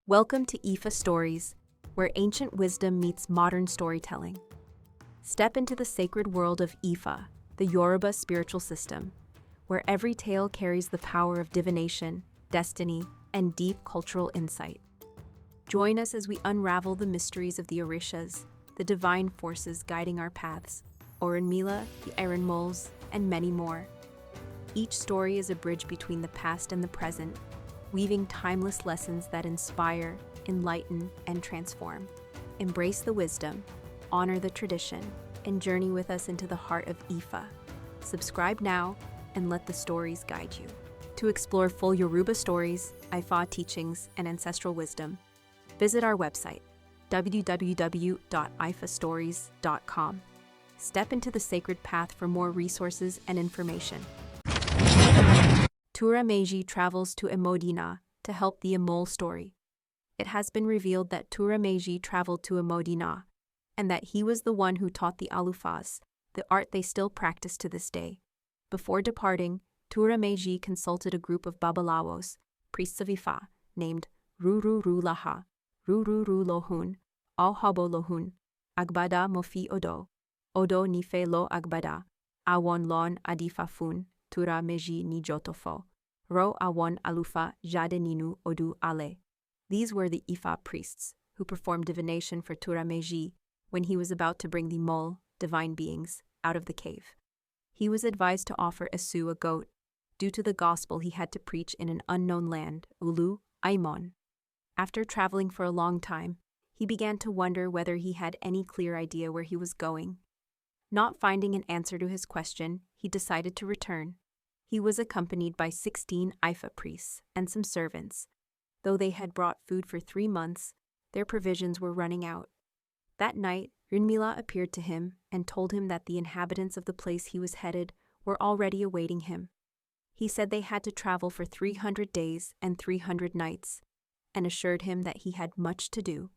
Welcome to IFAStories, where ancient wisdom meets modern storytelling. Step into the sacred world of Ifa, the Yoruba spiritual system, where every tale carries the power of divination, destiny, and deep cultural insight. Join us as we unravel the mysteries of the Orishas, the divine forces guiding our paths, Orunmila, the Iron Moles, and many more. Each story is a bridge between the past and the present, weaving timeless lessons that inspire, enlighten, and transform. Embrace the wisdom, honor the tradition, and journey with us into the heart of Ifa. Subscribe now and let the stories guide you. To explore full Yoruba stories, Ifa teachings, and ancestral wisdom, visit our website, www.ifastories.com. Step into the sacred path for more resources and information. Òtúrá Méjì travels to Ìmódìnà to help the Imol story. It has been revealed that Òtúrá Méjì traveled to Ìmódìnà, and that he was the one who taught the Alúfás, the art they still practice to this day. Before departing, Òtúrá Méjì consulted a group of Bàbáláwos, priests of Ifa, named Rururulaha, Rururulohun, Alhabolohun, Agbada Mofi Odo, Odo Nife Lo Agbada, Awon Lon Adifafun, Òtúrá Méjì ni Jotofo, Ro Awon Alufa Jade Ninu Odu Ale. These were the Ifa priests who performed divination for Òtúrá Méjì when he was about to bring the mole, divine beings, out of the cave. He was advised to offer Esu a goat, due to the gospel he had to preach in an unknown land, Ulu, Aimon. After traveling for a long time, he began to wonder whether he had any clear idea where he was going. Not finding an answer to his question, he decided to return. He was accompanied by 16 Ifa priests and some servants. Though they had brought food for 3 months, their provisions were running out. That night, Orunmila appeared to him and told him that the inhabitants of the place he was headed were already awaiting him. He said they had to travel for 300 days and 300 nights, and assured him that he had much to do,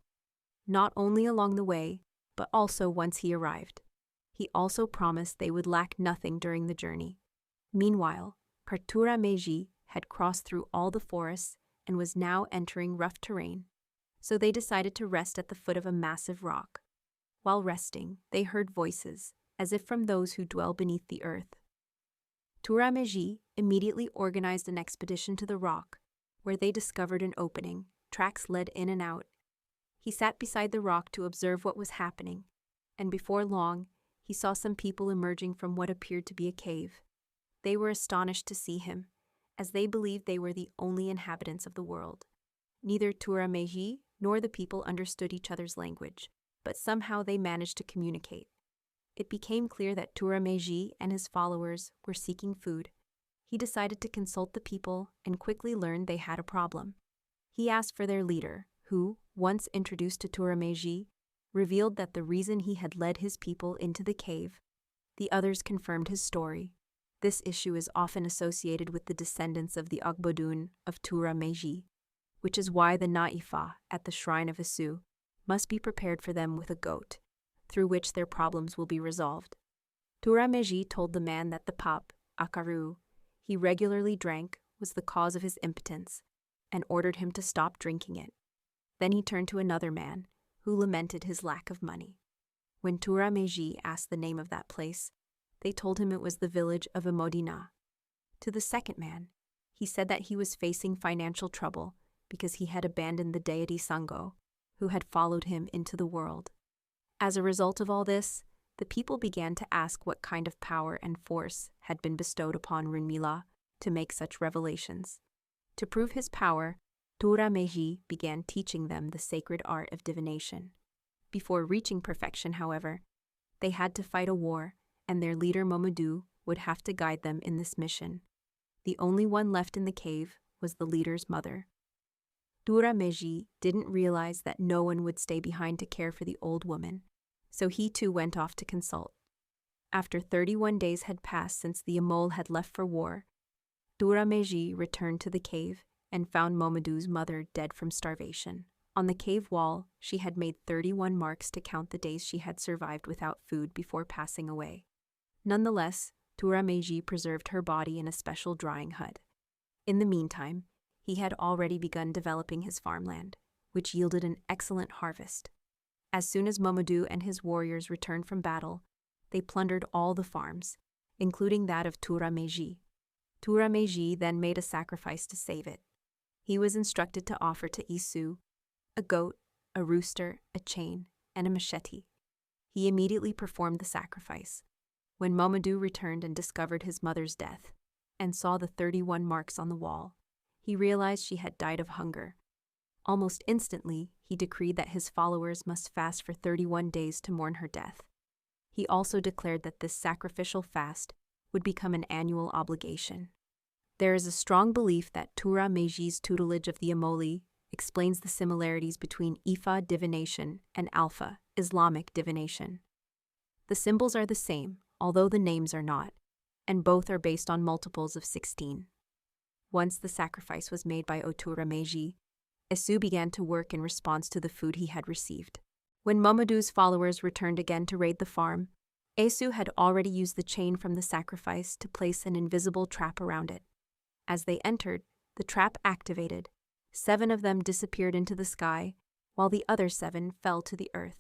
not only along the way, but also once he arrived. He also promised they would lack nothing during the journey. Meanwhile, Òtúrá Méjì had crossed through all the forests and was now entering rough terrain, so they decided to rest at the foot of a massive rock. While resting, they heard voices, as if from those who dwell beneath the earth. Òtúrá Méjì immediately organized an expedition to the rock, where they discovered an opening. Tracks led in and out. He sat beside the rock to observe what was happening, and before long, he saw some people emerging from what appeared to be a cave. They were astonished to see him, as they believed they were the only inhabitants of the world. Neither Òtúrá Méjì nor the people understood each other's language, but somehow they managed to communicate. It became clear that Òtúrá Méjì and his followers were seeking food. He decided to consult the people and quickly learned they had a problem. He asked for their leader, who, once introduced to Òtúrá Méjì, revealed that the reason he had led his people into the cave. The others confirmed his story. This issue is often associated with the descendants of the Ogbodun of Òtúrá Méjì, which is why the Naifa at the shrine of Esu must be prepared for them with a goat, through which their problems will be resolved. Òtúrá Méjì told the man that the pap, Akaru, he regularly drank was the cause of his impotence, and ordered him to stop drinking it. Then he turned to another man, who lamented his lack of money. When Òtúrá Méjì asked the name of that place, they told him it was the village of Ìmódìnà. To the second man, he said that he was facing financial trouble because he had abandoned the deity Sango, who had followed him into the world. As a result of all this, the people began to ask what kind of power and force had been bestowed upon Orunmila to make such revelations. To prove his power, Òtúrá Méjì began teaching them the sacred art of divination. Before reaching perfection, however, they had to fight a war, and their leader Momodu would have to guide them in this mission. The only one left in the cave was the leader's mother. Òtúrá Méjì didn't realize that no one would stay behind to care for the old woman, so he too went off to consult. After 31 days had passed since the Imol had left for war, Òtúrá Méjì returned to the cave and found Momodu's mother dead from starvation. On the cave wall, she had made 31 marks to count the days she had survived without food before passing away. Nonetheless, Òtúrá Méjì preserved her body in a special drying hut. In the meantime, he had already begun developing his farmland, which yielded an excellent harvest. As soon as Momodu and his warriors returned from battle, they plundered all the farms, including that of Òtúrá Méjì. Òtúrá Méjì then made a sacrifice to save it. He was instructed to offer to Isu a goat, a rooster, a chain, and a machete. He immediately performed the sacrifice. When Momodu returned and discovered his mother's death, and saw the 31 marks on the wall, he realized she had died of hunger. Almost instantly, he decreed that his followers must fast for 31 days to mourn her death. He also declared that this sacrificial fast would become an annual obligation. There is a strong belief that Òtúrá Méjì's tutelage of the Imoli explains the similarities between Ifa divination and Alpha Islamic divination. The symbols are the same, although the names are not, and both are based on multiples of 16. Once the sacrifice was made by Òtúrá Méjì, Isu began to work in response to the food he had received. When Momodu's followers returned again to raid the farm, Isu had already used the chain from the sacrifice to place an invisible trap around it. As they entered, the trap activated. 7 of them disappeared into the sky, while the other 7 fell to the earth.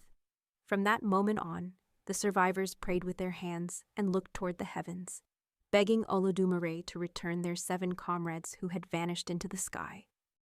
From that moment on, the survivors prayed with their hands and looked toward the heavens, begging Olodumare to return their 7 comrades who had vanished into the sky.